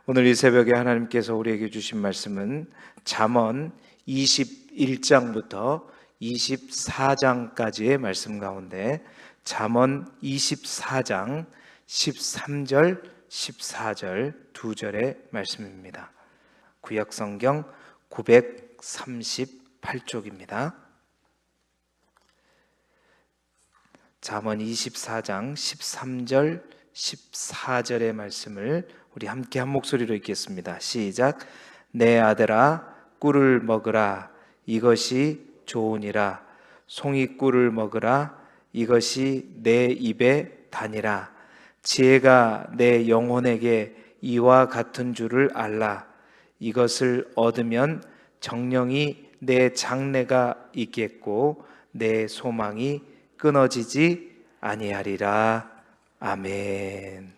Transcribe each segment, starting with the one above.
오늘 이 새벽에 하나님께서 우리에게 주신 말씀은 잠언 21장부터 24장까지의 말씀 가운데 잠언 24장 13절, 14절 두 절의 말씀입니다. 구약성경 938쪽입니다. 잠언 24장 13절, 14절의 말씀을 우리 함께 한 목소리로 읽겠습니다. 시작. 내 아들아 꿀을 먹으라, 이것이 좋으니라. 송이꿀을 먹으라, 이것이 내 입에 다니라. 지혜가 내 영혼에게 이와 같은 줄을 알라. 이것을 얻으면 정령이 내 장래가 있겠고 내 소망이 끊어지지 아니하리라. 아멘.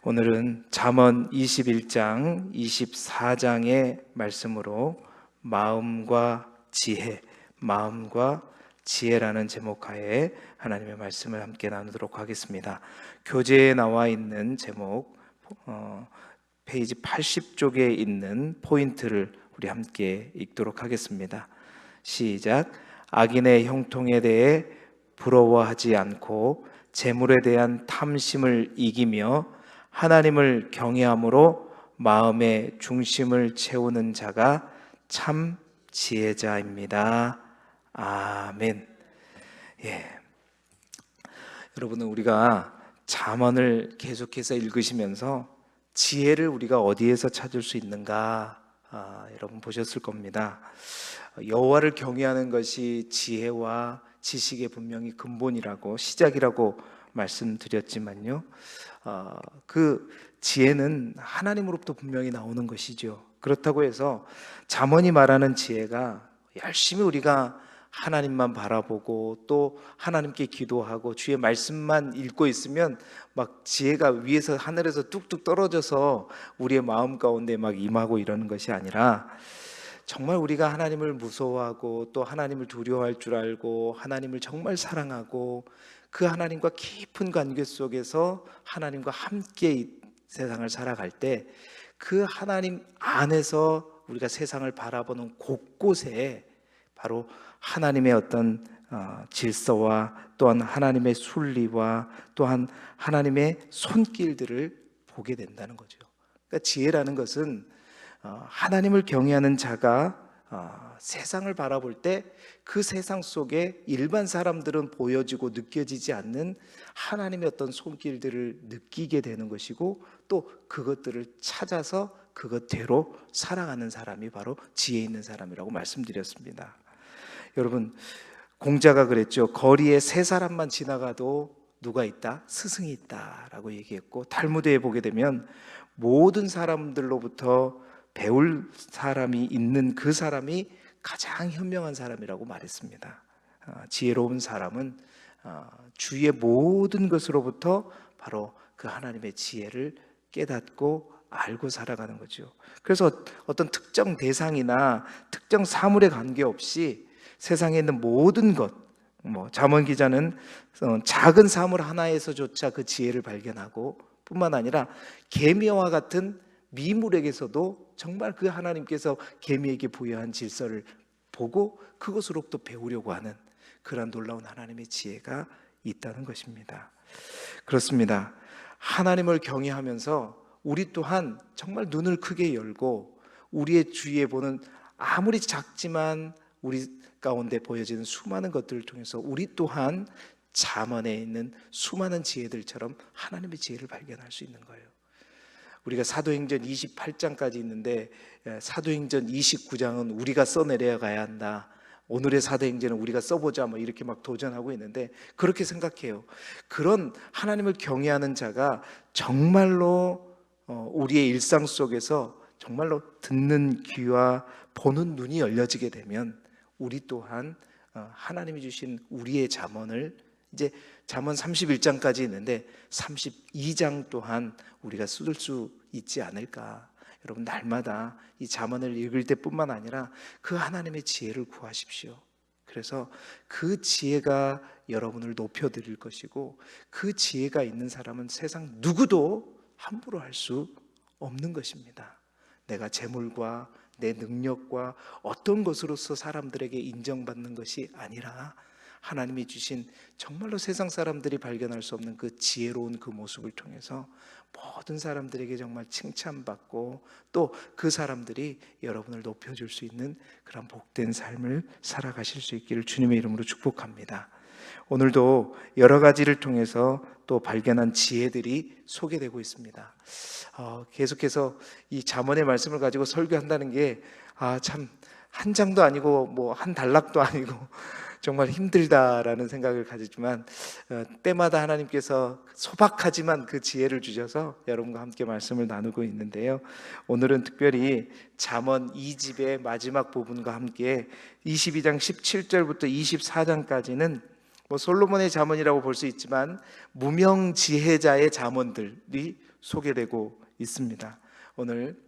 오늘은 잠언 21장 24장의 말씀으로 마음과 지혜라는 제목하에 하나님의 말씀을 함께 나누도록 하겠습니다. 교재에 나와 있는 제목 페이지 80쪽에 있는 포인트를 우리 함께 읽도록 하겠습니다. 시작. 악인의 형통에 대해 부러워하지 않고 재물에 대한 탐심을 이기며 하나님을 경외함으로 마음의 중심을 채우는 자가 참 지혜자입니다. 아멘. 여러분은 우리가 잠언을 계속해서 읽으시면서 지혜를 우리가 어디에서 찾을 수 있는가? 여러분 보셨을 겁니다. 여호와를 경외하는 것이 지혜와 지식의 분명히 근본이라고, 시작이라고 말씀드렸지만요, 그 지혜는 하나님으로부터 분명히 나오는 것이죠. 그렇다고 해서 잠언이 말하는 지혜가 열심히 우리가 하나님만 바라보고 또 하나님께 기도하고 주의 말씀만 읽고 있으면 막 지혜가 위에서 하늘에서 뚝뚝 떨어져서 우리의 마음 가운데 막 임하고 이러는 것이 아니라, 정말 우리가 하나님을 무서워하고 또 하나님을 두려워할 줄 알고 하나님을 정말 사랑하고 그 하나님과 깊은 관계 속에서 하나님과 함께 이 세상을 살아갈 때 그 하나님 안에서 우리가 세상을 바라보는 곳곳에 바로 하나님의 어떤 질서와 또한 하나님의 순리와 또한 하나님의 손길들을 보게 된다는 거죠. 그러니까 지혜라는 것은 하나님을 경외하는 자가 세상을 바라볼 때 그 세상 속에 일반 사람들은 보여지고 느껴지지 않는 하나님의 어떤 손길들을 느끼게 되는 것이고 또 그것들을 찾아서 그것대로 살아가는 사람이 바로 지혜 있는 사람이라고 말씀드렸습니다. 여러분, 공자가 그랬죠. 거리에 세 사람만 지나가도 누가 있다? 스승이 있다라고 얘기했고, 탈무드에 보게 되면 모든 사람들로부터 배울 사람이 있는 그 사람이 가장 현명한 사람이라고 말했습니다. 지혜로운 사람은 주위의 모든 것으로부터 바로 그 하나님의 지혜를 깨닫고 알고 살아가는 거죠. 그래서 어떤 특정 대상이나 특정 사물에 관계없이 세상에 있는 모든 것, 잠언 기자는 작은 사물 하나에서조차 그 지혜를 발견하고 뿐만 아니라 개미와 같은 미물에게서도 정말 그 하나님께서 개미에게 부여한 질서를 보고 그것으로부터 배우려고 하는 그런 놀라운 하나님의 지혜가 있다는 것입니다. 그렇습니다. 하나님을 경외하면서 우리 또한 정말 눈을 크게 열고 우리의 주위에 보는 아무리 작지만 우리 가운데 보여지는 수많은 것들을 통해서 우리 또한 잠언에 있는 수많은 지혜들처럼 하나님의 지혜를 발견할 수 있는 거예요. 우리가 사도행전 28장까지 있는데 사도행전 29장은 우리가 써내려 가야 한다. 오늘의 사도행전은 우리가 써보자 이렇게 막 도전하고 있는데, 그렇게 생각해요. 그런 하나님을 경외하는 자가 정말로 우리의 일상 속에서 정말로 듣는 귀와 보는 눈이 열려지게 되면 우리 또한 하나님이 주신 우리의 잠언을, 이제 잠언 31장까지 있는데 32장 또한 우리가 쓸 수 있지 않을까. 여러분, 날마다 이 잠언을 읽을 때뿐만 아니라 그 하나님의 지혜를 구하십시오. 그래서 그 지혜가 여러분을 높여드릴 것이고 그 지혜가 있는 사람은 세상 누구도 함부로 할 수 없는 것입니다. 내가 재물과 내 능력과 어떤 것으로서 사람들에게 인정받는 것이 아니라 하나님이 주신 정말로 세상 사람들이 발견할 수 없는 그 지혜로운 그 모습을 통해서 모든 사람들에게 정말 칭찬받고 또 그 사람들이 여러분을 높여줄 수 있는 그런 복된 삶을 살아가실 수 있기를 주님의 이름으로 축복합니다. 오늘도 여러 가지를 통해서 또 발견한 지혜들이 소개되고 있습니다. 계속해서 이 잠언의 말씀을 가지고 설교한다는 게 참 한 장도 아니고 뭐 한 단락도 아니고 정말 힘들다라는 생각을 가지지만 때마다 하나님께서 소박하지만 그 지혜를 주셔서 여러분과 함께 말씀을 나누고 있는데요. 오늘은 특별히 잠언 2집의 마지막 부분과 함께 22장 17절부터 24장까지는 뭐 솔로몬의 잠언이라고 볼 수 있지만 무명 지혜자의 잠언들이 소개되고 있습니다. 오늘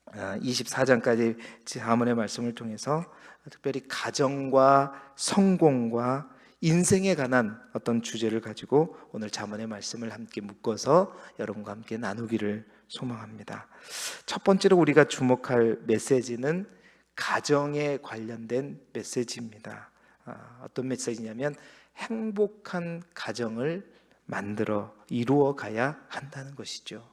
24장까지 잠언의 말씀을 통해서 특별히 가정과 성공과 인생에 관한 어떤 주제를 가지고 오늘 잠언의 말씀을 함께 묶어서 여러분과 함께 나누기를 소망합니다. 첫 번째로 우리가 주목할 메시지는 가정에 관련된 메시지입니다. 어떤 메시지냐면 행복한 가정을 만들어 이루어 가야 한다는 것이죠.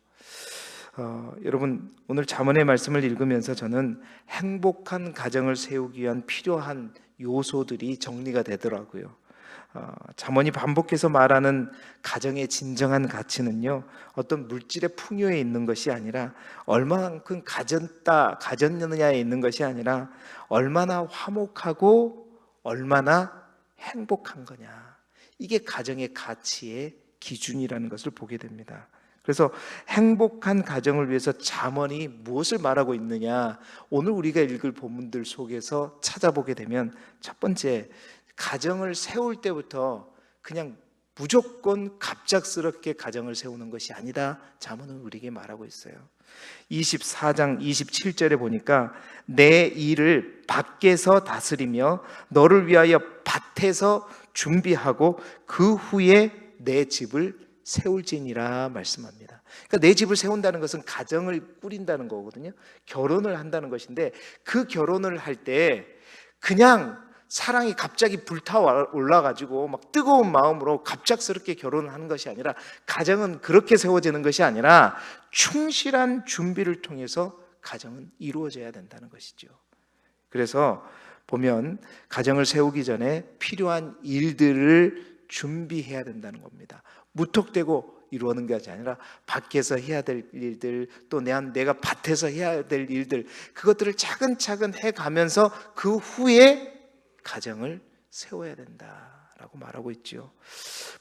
여러분 오늘 잠언의 말씀을 읽으면서 저는 행복한 가정을 세우기 위한 필요한 요소들이 정리가 되더라고요. 잠언이 반복해서 말하는 가정의 진정한 가치는요, 어떤 물질의 풍요에 있는 것이 아니라 얼마만큼 가졌느냐에 있는 것이 아니라 얼마나 화목하고 얼마나 행복한 거냐, 이게 가정의 가치의 기준이라는 것을 보게 됩니다. 그래서 행복한 가정을 위해서 잠언이 무엇을 말하고 있느냐, 오늘 우리가 읽을 본문들 속에서 찾아보게 되면 첫 번째, 가정을 세울 때부터 그냥 무조건 갑작스럽게 가정을 세우는 것이 아니다, 잠언은 우리에게 말하고 있어요. 24장 27절에 보니까 내 일을 밖에서 다스리며 너를 위하여 밭에서 준비하고 그 후에 내 집을 세울지니라 말씀합니다. 그러니까 내 집을 세운다는 것은 가정을 꾸린다는 거거든요. 결혼을 한다는 것인데 그 결혼을 할 때 그냥 사랑이 갑자기 불타올라 가지고 막 뜨거운 마음으로 갑작스럽게 결혼을 하는 것이 아니라, 가정은 그렇게 세워지는 것이 아니라 충실한 준비를 통해서 가정은 이루어져야 된다는 것이죠. 그래서 보면 가정을 세우기 전에 필요한 일들을 준비해야 된다는 겁니다. 무턱대고 이루어는 것이 아니라 밖에서 해야 될 일들, 또 내가 밭에서 해야 될 일들, 그것들을 차근차근 해가면서 그 후에 가정을 세워야 된다라고 말하고 있죠.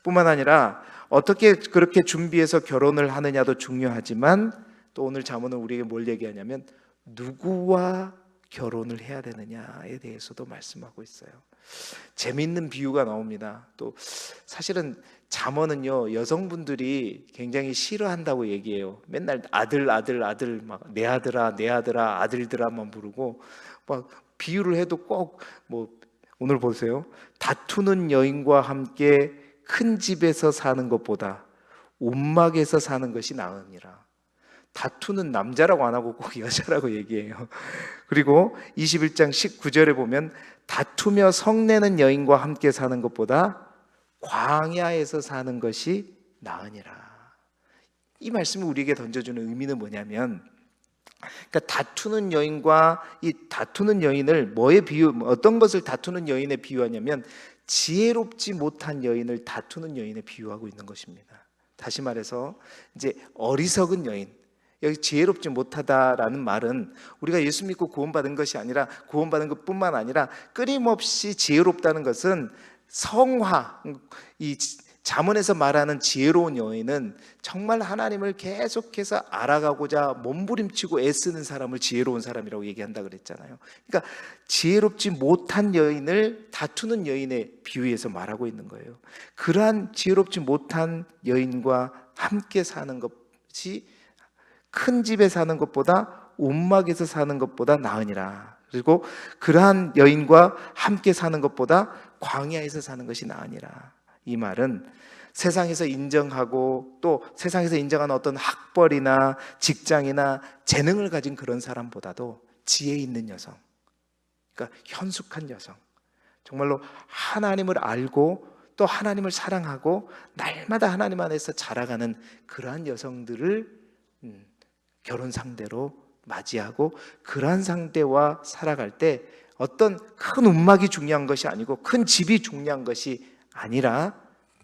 뿐만 아니라 어떻게 그렇게 준비해서 결혼을 하느냐도 중요하지만 또 오늘 잠언은 우리에게 뭘 얘기하냐면 누구와 결혼을 해야 되느냐에 대해서도 말씀하고 있어요. 재미있는 비유가 나옵니다. 또 사실은 잠언은요, 여성분들이 굉장히 싫어한다고 얘기해요. 맨날 아들 막 내 아들아 내 아들아 아들들아만 부르고 막 비유를 해도 꼭 뭐 오늘 보세요. 다투는 여인과 함께 큰 집에서 사는 것보다 움막에서 사는 것이 나으니라. 다투는 남자라고 안 하고 꼭 여자라고 얘기해요. 그리고 21장 19절에 보면 다투며 성내는 여인과 함께 사는 것보다 광야에서 사는 것이 나으니라. 이 말씀을 우리에게 던져주는 의미는 뭐냐면, 그러니까 다투는 여인과 이 다투는 여인을 어떤 것을 다투는 여인에 비유하냐면 지혜롭지 못한 여인을 다투는 여인에 비유하고 있는 것입니다. 다시 말해서 이제 어리석은 여인, 여기 지혜롭지 못하다라는 말은 우리가 예수 믿고 구원받은 것이 아니라, 구원받은 것뿐만 아니라 끊임없이 지혜롭다는 것은 성화, 이 잠언에서 말하는 지혜로운 여인은 정말 하나님을 계속해서 알아가고자 몸부림치고 애쓰는 사람을 지혜로운 사람이라고 얘기한다 그랬잖아요. 그러니까 지혜롭지 못한 여인을 다투는 여인에 비유해서 말하고 있는 거예요. 그러한 지혜롭지 못한 여인과 함께 사는 것이 큰 집에 사는 것보다 움막에서 사는 것보다 나으니라. 그리고 그러한 여인과 함께 사는 것보다 광야에서 사는 것이 나으니라. 이 말은 세상에서 인정하고 또 세상에서 인정하는 어떤 학벌이나 직장이나 재능을 가진 그런 사람보다도 지혜 있는 여성, 그러니까 현숙한 여성, 정말로 하나님을 알고 또 하나님을 사랑하고 날마다 하나님 안에서 자라가는 그러한 여성들을 결혼 상대로 맞이하고, 그러한 상대와 살아갈 때 어떤 큰 운막이 중요한 것이 아니고 큰 집이 중요한 것이 아니라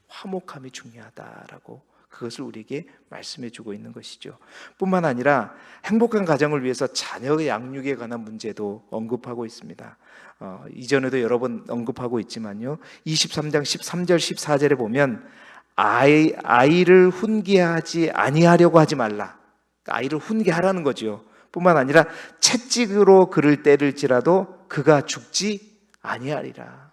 화목함이 중요하다라고 그것을 우리에게 말씀해 주고 있는 것이죠. 뿐만 아니라 행복한 가정을 위해서 자녀의 양육에 관한 문제도 언급하고 있습니다. 이전에도 여러 번 언급하고 있지만요, 23장 13절 14절에 보면 아이를 훈계하지 아니하려고 하지 말라. 아이를 훈계하라는 거죠. 뿐만 아니라 채찍으로 그를 때릴지라도 그가 죽지 아니하리라.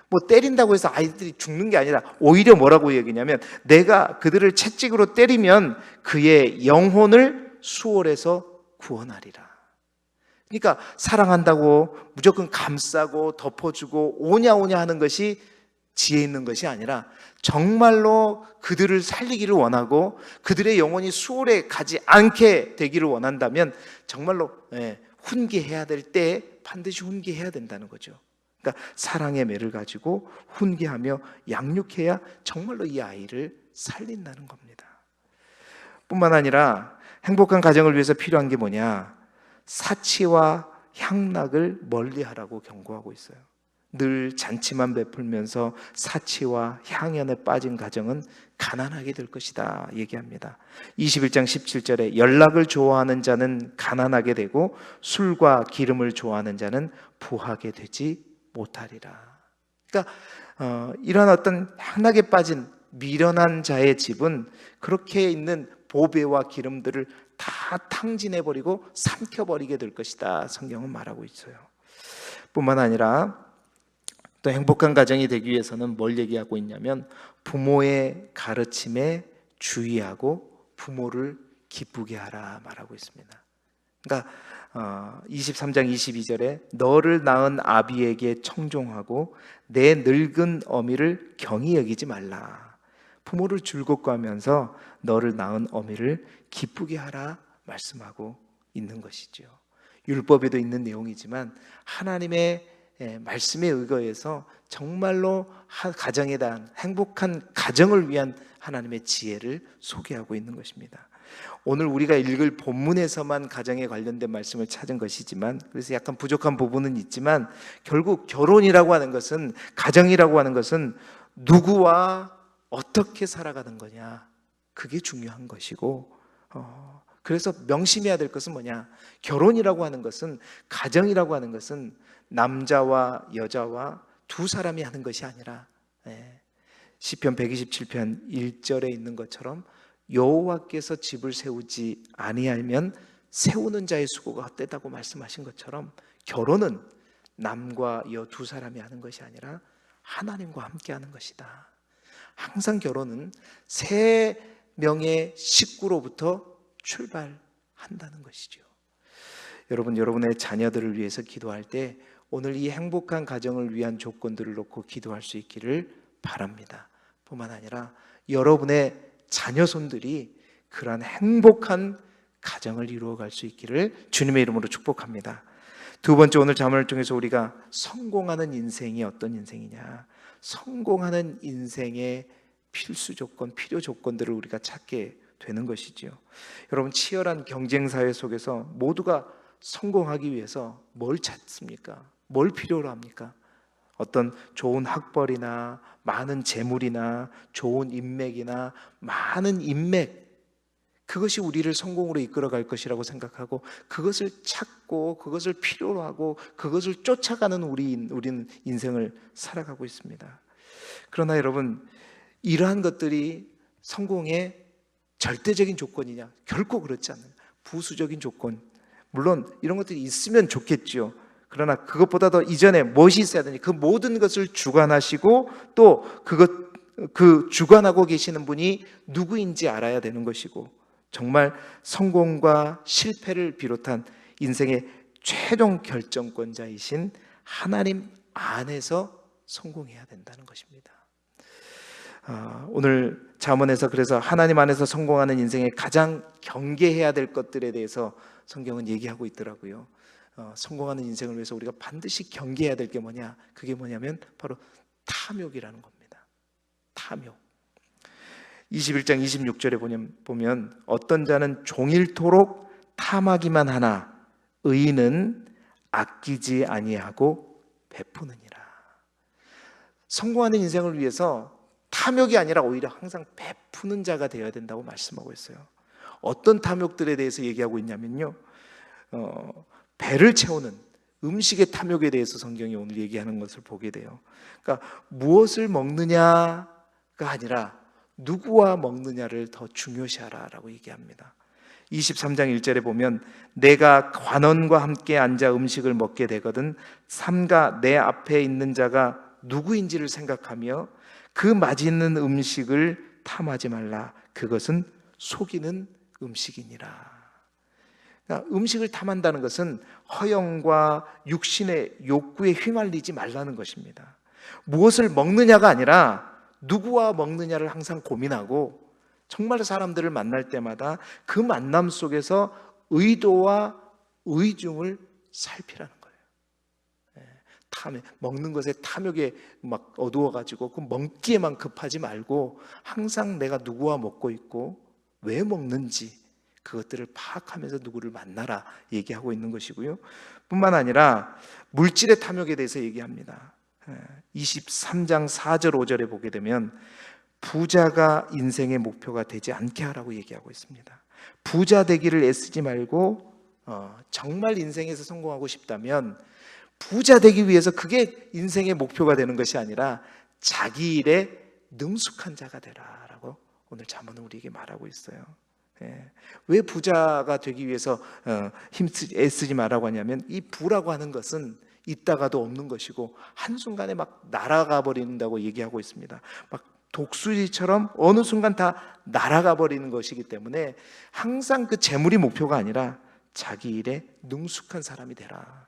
뭐 때린다고 해서 아이들이 죽는 게 아니라 오히려 뭐라고 얘기냐면, 내가 그들을 채찍으로 때리면 그의 영혼을 수월해서 구원하리라. 그러니까 사랑한다고 무조건 감싸고 덮어주고 오냐오냐 하는 것이 지혜 있는 것이 아니라 정말로 그들을 살리기를 원하고 그들의 영혼이 수월해 가지 않게 되기를 원한다면 정말로 훈계해야 될 때 반드시 훈계해야 된다는 거죠. 그러니까 사랑의 매를 가지고 훈계하며 양육해야 정말로 이 아이를 살린다는 겁니다. 뿐만 아니라 행복한 가정을 위해서 필요한 게 뭐냐? 사치와 향락을 멀리하라고 경고하고 있어요. 늘 잔치만 베풀면서 사치와 향연에 빠진 가정은 가난하게 될 것이다 얘기합니다. 21장 17절에 연락을 좋아하는 자는 가난하게 되고 술과 기름을 좋아하는 자는 부하게 되지 못하리라. 그러니까 이런 어떤 향락에 빠진 미련한 자의 집은 그렇게 있는 보배와 기름들을 다 탕진해버리고 삼켜버리게 될 것이다, 성경은 말하고 있어요. 뿐만 아니라 또 행복한 가정이 되기 위해서는 뭘 얘기하고 있냐면, 부모의 가르침에 주의하고 부모를 기쁘게 하라 말하고 있습니다. 그러니까 23장 22절에 너를 낳은 아비에게 청종하고 내 늙은 어미를 경히 여기지 말라. 부모를 즐겁게 하면서 너를 낳은 어미를 기쁘게 하라 말씀하고 있는 것이죠. 율법에도 있는 내용이지만 하나님의 말씀에 의거해서 정말로 가정에 대한 행복한 가정을 위한 하나님의 지혜를 소개하고 있는 것입니다. 오늘 우리가 읽을 본문에서만 가정에 관련된 말씀을 찾은 것이지만, 그래서 약간 부족한 부분은 있지만, 결국 결혼이라고 하는 것은, 가정이라고 하는 것은 누구와 어떻게 살아가는 거냐, 그게 중요한 것이고, 그래서 명심해야 될 것은 뭐냐? 결혼이라고 하는 것은, 가정이라고 하는 것은 남자와 여자와 두 사람이 하는 것이 아니라, 시편 127편 1절에 있는 것처럼 여호와께서 집을 세우지 아니하면 세우는 자의 수고가 헛되다고 말씀하신 것처럼, 결혼은 남과 여 두 사람이 하는 것이 아니라 하나님과 함께 하는 것이다. 항상 결혼은 세 명의 식구로부터 출발한다는 것이죠. 여러분, 여러분의 자녀들을 위해서 기도할 때 오늘 이 행복한 가정을 위한 조건들을 놓고 기도할 수 있기를 바랍니다. 뿐만 아니라 여러분의 자녀손들이 그러한 행복한 가정을 이루어갈 수 있기를 주님의 이름으로 축복합니다. 두 번째, 오늘 자문을 통해서 우리가 성공하는 인생이 어떤 인생이냐, 성공하는 인생의 필수 조건, 필요 조건들을 우리가 찾게 되는 것이지요. 여러분, 치열한 경쟁 사회 속에서 모두가 성공하기 위해서 뭘 찾습니까? 뭘 필요로 합니까? 어떤 좋은 학벌이나 많은 재물이나 좋은 인맥이나 많은 인맥, 그것이 우리를 성공으로 이끌어갈 것이라고 생각하고 그것을 찾고 그것을 필요로 하고 그것을 쫓아가는 우리는 인생을 살아가고 있습니다. 그러나 여러분, 이러한 것들이 성공의 절대적인 조건이냐? 결코 그렇지 않아요. 부수적인 조건, 물론 이런 것들이 있으면 좋겠지요. 그러나 그것보다 더 이전에 무엇이 있어야 되니, 그 모든 것을 주관하시고 또 그 주관하고 계시는 분이 누구인지 알아야 되는 것이고, 정말 성공과 실패를 비롯한 인생의 최종 결정권자이신 하나님 안에서 성공해야 된다는 것입니다. 오늘 잠언에서 그래서 하나님 안에서 성공하는 인생에 가장 경계해야 될 것들에 대해서 성경은 얘기하고 있더라고요. 성공하는 인생을 위해서 우리가 반드시 경계해야 될 게 뭐냐? 그게 뭐냐면 바로 탐욕이라는 겁니다. 탐욕. 21장 26절에 보면 어떤 자는 종일토록 탐하기만 하나 의인은 아끼지 아니하고 베푸느니라. 성공하는 인생을 위해서 탐욕이 아니라 오히려 항상 베푸는 자가 되어야 된다고 말씀하고 있어요. 어떤 탐욕들에 대해서 얘기하고 있냐면요, 배를 채우는 음식의 탐욕에 대해서 성경이 오늘 얘기하는 것을 보게 돼요. 그러니까 무엇을 먹느냐가 아니라 누구와 먹느냐를 더 중요시하라라고 얘기합니다. 23장 1절에 보면 내가 관원과 함께 앉아 음식을 먹게 되거든 삼가 내 앞에 있는 자가 누구인지를 생각하며 그 맛있는 음식을 탐하지 말라. 그것은 속이는 음식이니라. 그러니까 음식을 탐한다는 것은 허영과 육신의 욕구에 휘말리지 말라는 것입니다. 무엇을 먹느냐가 아니라 누구와 먹느냐를 항상 고민하고 정말 사람들을 만날 때마다 그 만남 속에서 의도와 의중을 살피라는 거예요. 먹는 것에 탐욕에 막 어두워가지고 그 먹기에만 급하지 말고 항상 내가 누구와 먹고 있고 왜 먹는지 그것들을 파악하면서 누구를 만나라 얘기하고 있는 것이고요. 뿐만 아니라 물질의 탐욕에 대해서 얘기합니다. 23장 4절 5절에 보게 되면 부자가 인생의 목표가 되지 않게 하라고 얘기하고 있습니다. 부자 되기를 애쓰지 말고 정말 인생에서 성공하고 싶다면 부자 되기 위해서 그게 인생의 목표가 되는 것이 아니라 자기 일에 능숙한 자가 되라라고 오늘 잠언은 우리에게 말하고 있어요. 왜 부자가 되기 위해서 애쓰지 말라고 하냐면 이 부라고 하는 것은 있다가도 없는 것이고 한순간에 막 날아가 버린다고 얘기하고 있습니다. 막 독수리처럼 어느 순간 다 날아가 버리는 것이기 때문에 항상 그 재물이 목표가 아니라 자기 일에 능숙한 사람이 되라.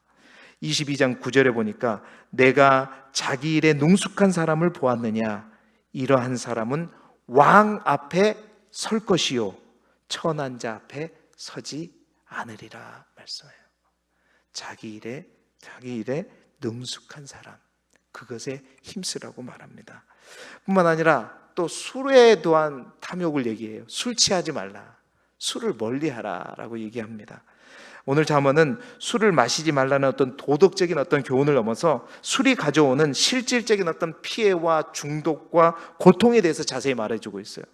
22장 9절에 보니까 내가 자기 일에 능숙한 사람을 보았느냐 이러한 사람은 왕 앞에 설 것이요 천한 자 앞에 서지 않으리라 말씀해요. 자기 일에 능숙한 사람, 그것에 힘쓰라고 말합니다. 뿐만 아니라 또 술에 대한 탐욕을 얘기해요. 술 취하지 말라, 술을 멀리하라라고 얘기합니다. 오늘 잠언은 술을 마시지 말라는 어떤 도덕적인 어떤 교훈을 넘어서 술이 가져오는 실질적인 어떤 피해와 중독과 고통에 대해서 자세히 말해주고 있어요.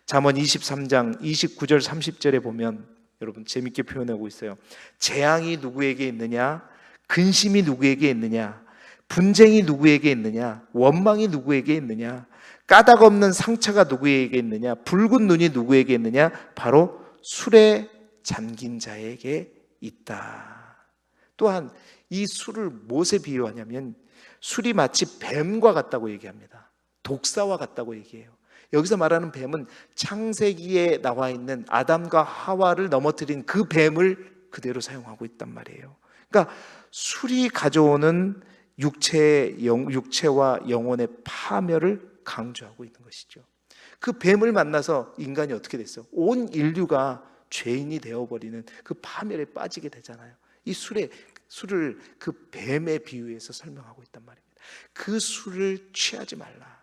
잠언 23장 29절 30절에 보면 여러분 재밌게 표현하고 있어요. 재앙이 누구에게 있느냐, 근심이 누구에게 있느냐, 분쟁이 누구에게 있느냐, 원망이 누구에게 있느냐, 까닭 없는 상처가 누구에게 있느냐, 붉은 눈이 누구에게 있느냐, 바로 술에 잠긴 자에게 있다. 또한 이 술을 무엇에 비유하냐면 술이 마치 뱀과 같다고 얘기합니다. 독사와 같다고 얘기해요. 여기서 말하는 뱀은 창세기에 나와 있는 아담과 하와를 넘어뜨린 그 뱀을 그대로 사용하고 있단 말이에요. 그러니까 술이 가져오는 육체와 영혼의 파멸을 강조하고 있는 것이죠. 그 뱀을 만나서 인간이 어떻게 됐어요? 온 인류가 죄인이 되어버리는 그 파멸에 빠지게 되잖아요. 이 술을 그 뱀에 비유해서 설명하고 있단 말입니다. 그 술을 취하지 말라.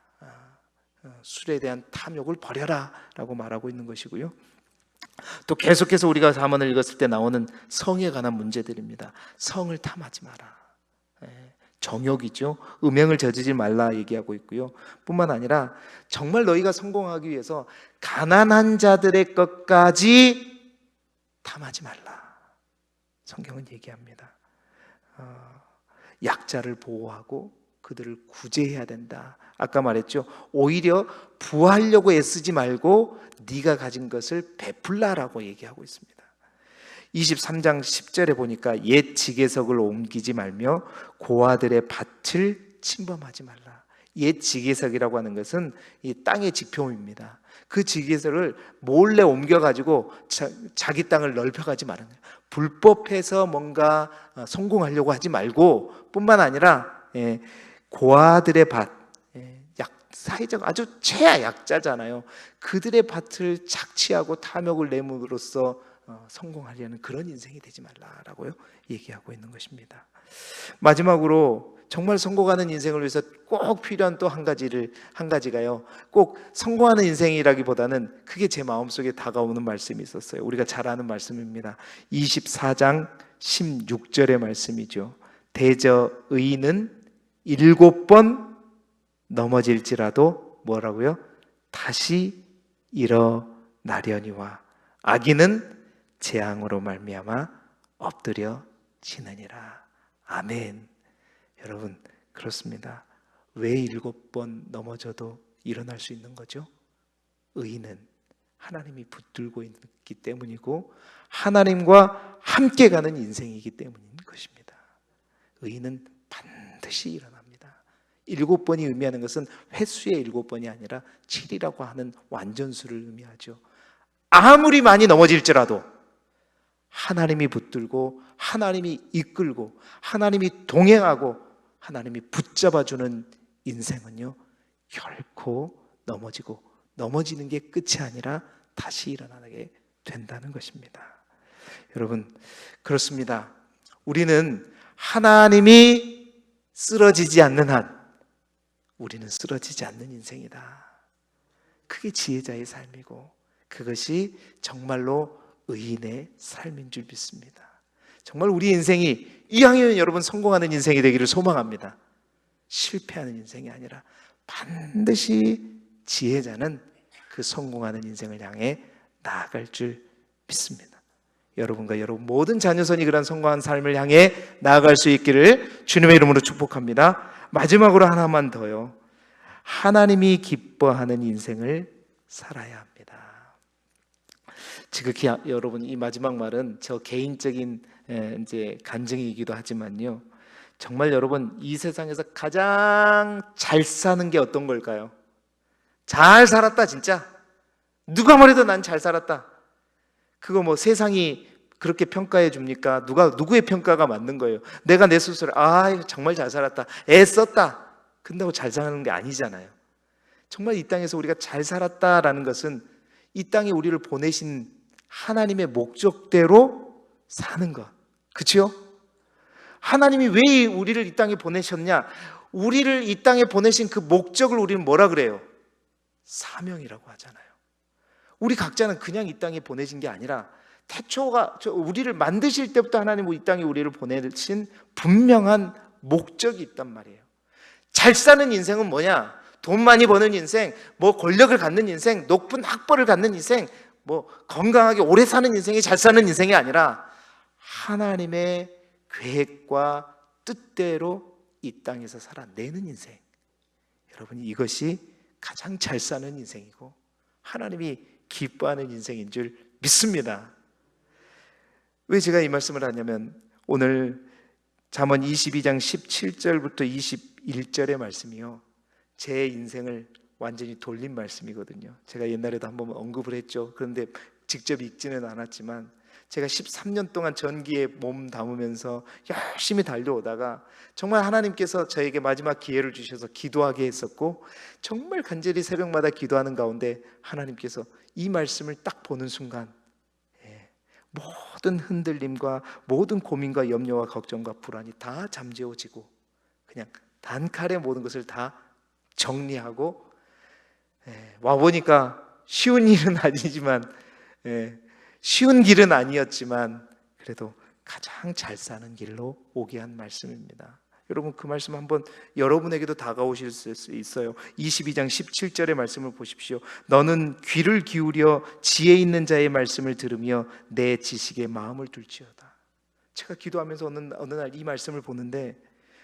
술에 대한 탐욕을 버려라 라고 말하고 있는 것이고요. 또 계속해서 우리가 잠언을 읽었을 때 나오는 성에 관한 문제들입니다. 성을 탐하지 마라. 정욕이죠. 음행을 저지르지 말라 얘기하고 있고요. 뿐만 아니라 정말 너희가 성공하기 위해서 가난한 자들의 것까지 탐하지 말라. 성경은 얘기합니다. 약자를 보호하고 그들을 구제해야 된다. 아까 말했죠. 오히려 부하려고 애쓰지 말고 네가 가진 것을 베풀라라고 얘기하고 있습니다. 23장 10절에 보니까 옛 지게석을 옮기지 말며 고아들의 밭을 침범하지 말라. 옛 지게석이라고 하는 것은 이 땅의 지표입니다. 그 지게석을 몰래 옮겨가지고 자기 땅을 넓혀가지 말라는 거예요. 불법해서 뭔가 성공하려고 하지 말고 뿐만 아니라 고아들의 밭, 사회적 아주 최약자잖아요. 그들의 밭을 착취하고 탐욕을 내므로써 성공하려는 그런 인생이 되지 말라라고요 얘기하고 있는 것입니다. 마지막으로 정말 성공하는 인생을 위해서 꼭 필요한 또 한 가지가요, 꼭 성공하는 인생이라기보다는 그게 제 마음속에 다가오는 말씀이 있었어요. 우리가 잘 아는 말씀입니다. 24장 16절의 말씀이죠. 대저 의인은 7번 넘어질지라도 뭐라고요? 다시 일어나려니와 악인은 재앙으로 말미암아 엎드려지느니라. 아멘. 여러분, 그렇습니다. 왜 7번 넘어져도 일어날 수 있는 거죠? 의인은 하나님이 붙들고 있기 때문이고 하나님과 함께 가는 인생이기 때문인 것입니다. 의인은 반드시 일어납니다. 7번이 의미하는 것은 횟수의 7번이 아니라 7이라고 하는 완전수를 의미하죠. 아무리 많이 넘어질지라도 하나님이 붙들고 하나님이 이끌고 하나님이 동행하고 하나님이 붙잡아주는 인생은요, 결코 넘어지는 게 끝이 아니라 다시 일어나게 된다는 것입니다. 여러분, 그렇습니다. 우리는 하나님이 쓰러지지 않는 한 우리는 쓰러지지 않는 인생이다. 그게 지혜자의 삶이고 그것이 정말로 의인의 삶인 줄 믿습니다. 정말 우리 인생이 이왕이면 여러분 성공하는 인생이 되기를 소망합니다. 실패하는 인생이 아니라 반드시 지혜자는 그 성공하는 인생을 향해 나아갈 줄 믿습니다. 여러분과 여러분 모든 자녀선이 그런 성공한 삶을 향해 나아갈 수 있기를 주님의 이름으로 축복합니다. 마지막으로 하나만 더요. 하나님이 기뻐하는 인생을 살아야 합니다. 지극히 여러분, 이 마지막 말은 저 개인적인 이제 간증이기도 하지만요, 정말 여러분 이 세상에서 가장 잘 사는 게 어떤 걸까요? 잘 살았다, 진짜 누가 뭐래도 난 잘 살았다. 그거 뭐 세상이 그렇게 평가해 줍니까? 누구의 평가가 맞는 거예요? 내가 내 스스로 정말 잘 살았다, 애썼다, 근다고 잘 사는 게 아니잖아요. 정말 이 땅에서 우리가 잘 살았다라는 것은 이 땅에 우리를 보내신 하나님의 목적대로 사는 것, 그렇죠? 하나님이 왜 우리를 이 땅에 보내셨냐? 우리를 이 땅에 보내신 그 목적을 우리는 뭐라 그래요? 사명이라고 하잖아요. 우리 각자는 그냥 이 땅에 보내진 게 아니라 우리를 만드실 때부터 하나님은 이 땅에 우리를 보내신 분명한 목적이 있단 말이에요. 잘 사는 인생은 뭐냐? 돈 많이 버는 인생, 뭐 권력을 갖는 인생, 높은 학벌을 갖는 인생, 뭐 건강하게 오래 사는 인생이 잘 사는 인생이 아니라 하나님의 계획과 뜻대로 이 땅에서 살아내는 인생. 여러분, 이것이 가장 잘 사는 인생이고 하나님이 기뻐하는 인생인 줄 믿습니다. 왜 제가 이 말씀을 하냐면, 오늘 잠언 22장 17절부터 21절의 말씀이요, 제 인생을 완전히 돌린 말씀이거든요. 제가 옛날에도 한번 언급을 했죠. 그런데 직접 읽지는 않았지만 제가 13년 동안 전기에 몸 담으면서 열심히 달려오다가 정말 하나님께서 저에게 마지막 기회를 주셔서 기도하게 했었고, 정말 간절히 새벽마다 기도하는 가운데 하나님께서 이 말씀을 딱 보는 순간 모든 흔들림과 모든 고민과 염려와 걱정과 불안이 다 잠재워지고 그냥 단칼에 모든 것을 다 정리하고, 와보니까 쉬운 일은 아니지만, 쉬운 길은 아니었지만 그래도 가장 잘 사는 길로 오게 한 말씀입니다. 여러분, 그 말씀 한번 여러분에게도 다가오실 수 있어요. 22장 17절의 말씀을 보십시오. 너는 귀를 기울여 지혜 있는 자의 말씀을 들으며 내 지식에 마음을 둘지어다. 제가 기도하면서 어느 날 이 말씀을 보는데,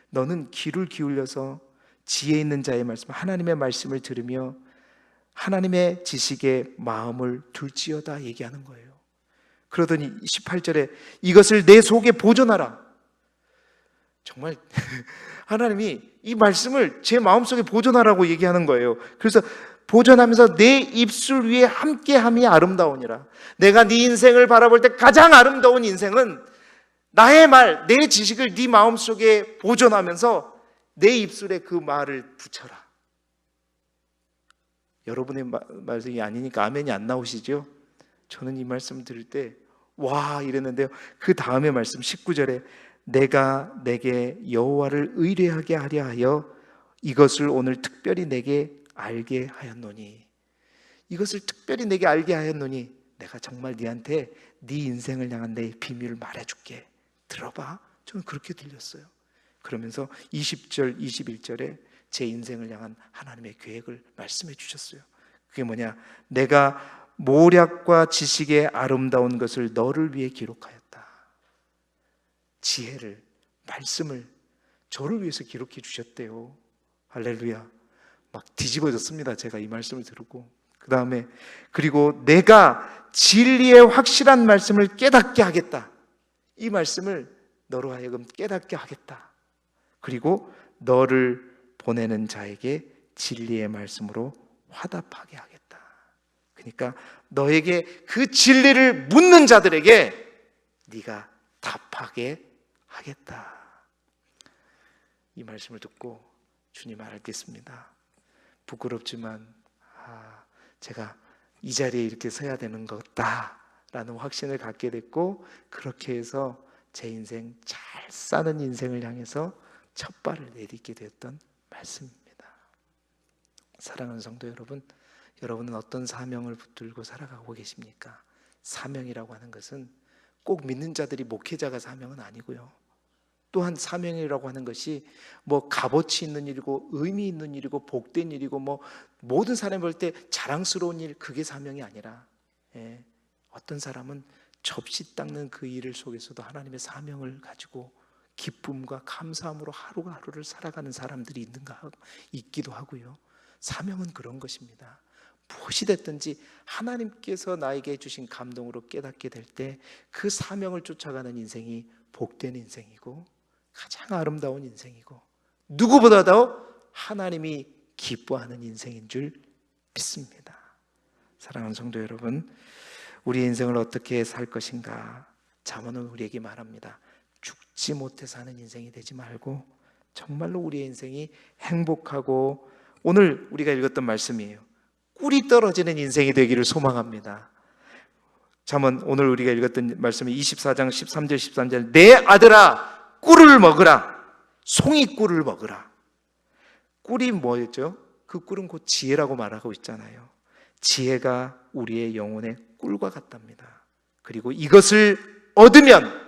너는 귀를 기울여서 지혜 있는 자의 말씀, 하나님의 말씀을 들으며 하나님의 지식에 마음을 둘지어다 얘기하는 거예요. 그러더니 18절에 이것을 내 속에 보존하라. 정말 하나님이 이 말씀을 제 마음속에 보존하라고 얘기하는 거예요. 그래서 보존하면서 내 입술 위에 함께함이 아름다우니라. 내가 네 인생을 바라볼 때 가장 아름다운 인생은 나의 말, 내 지식을 네 마음속에 보존하면서 내 입술에 그 말을 붙여라. 여러분의 말씀이 아니니까 아멘이 안 나오시죠? 저는 이 말씀 들을 때 와 이랬는데요. 그 다음에 말씀 19절에 내가 내게 여호와를 의뢰하게 하려 하여 이것을 오늘 특별히 내게 알게 하였노니, 이것을 특별히 내게 알게 하였노니 내가 정말 네한테 네 인생을 향한 내 비밀을 말해줄게. 들어봐. 저는 그렇게 들렸어요. 그러면서 20절 21절에 제 인생을 향한 하나님의 계획을 말씀해 주셨어요. 그게 뭐냐? 내가 모략과 지식의 아름다운 것을 너를 위해 기록하였다. 지혜를, 말씀을 저를 위해서 기록해 주셨대요. 할렐루야. 막 뒤집어졌습니다. 제가 이 말씀을 들고. 그 다음에 그리고 내가 진리의 확실한 말씀을 깨닫게 하겠다. 이 말씀을 너로 하여금 깨닫게 하겠다. 그리고 너를 보내는 자에게 진리의 말씀으로 화답하게 하겠다. 그러니까 너에게 그 진리를 묻는 자들에게 네가 답하게 하겠다. 이 말씀을 듣고 주님 알겠습니다. 부끄럽지만 제가 이 자리에 이렇게 서야 되는 것다라는 확신을 갖게 됐고, 그렇게 해서 제 인생 잘 사는 인생을 향해서 첫 발을 내딛게 되었던 말씀입니다. 사랑하는 성도 여러분, 여러분은 어떤 사명을 붙들고 살아가고 계십니까? 사명이라고 하는 것은 꼭 믿는 자들이 목회자가 사명은 아니고요. 또한 사명이라고 하는 것이 뭐 값어치 있는 일이고 의미 있는 일이고 복된 일이고 뭐 모든 사람이 볼 때 자랑스러운 일, 그게 사명이 아니라 어떤 사람은 접시 닦는 그 일 속에서도 하나님의 사명을 가지고 기쁨과 감사함으로 하루하루를 살아가는 사람들이 있기도 하고요. 사명은 그런 것입니다. 무엇이 됐든지 하나님께서 나에게 주신 감동으로 깨닫게 될 때 그 사명을 쫓아가는 인생이 복된 인생이고 가장 아름다운 인생이고 누구보다도 하나님이 기뻐하는 인생인 줄 믿습니다. 사랑하는 성도 여러분, 우리의 인생을 어떻게 살 것인가? 잠언은 우리에게 말합니다. 죽지 못해 사는 인생이 되지 말고 정말로 우리의 인생이 행복하고, 오늘 우리가 읽었던 말씀이에요. 꿀이 떨어지는 인생이 되기를 소망합니다. 잠언 오늘 우리가 읽었던 말씀이 24장 13절 13절 내 아들아 꿀을 먹으라. 송이꿀을 먹으라. 꿀이 뭐였죠? 그 꿀은 곧 지혜라고 말하고 있잖아요. 지혜가 우리의 영혼의 꿀과 같답니다. 그리고 이것을 얻으면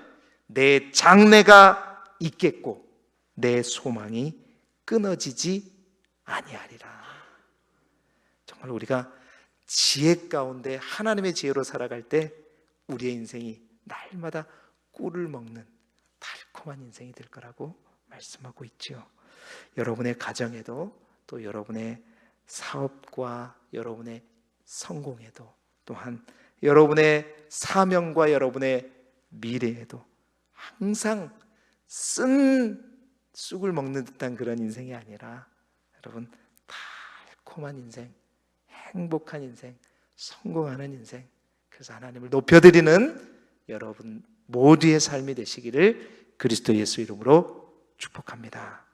내 장래가 있겠고 내 소망이 끊어지지 아니하리라. 정말 우리가 지혜 가운데 하나님의 지혜로 살아갈 때 우리의 인생이 날마다 꿀을 먹는 달콤한 인생이 될 거라고 말씀하고 있죠. 여러분의 가정에도 또 여러분의 사업과 여러분의 성공에도 또한 여러분의 사명과 여러분의 미래에도 항상 쓴 쑥을 먹는 듯한 그런 인생이 아니라 여러분 달콤한 인생, 행복한 인생, 성공하는 인생, 그래서 하나님을 높여드리는 여러분 모두의 삶이 되시기를 그리스도 예수 이름으로 축복합니다.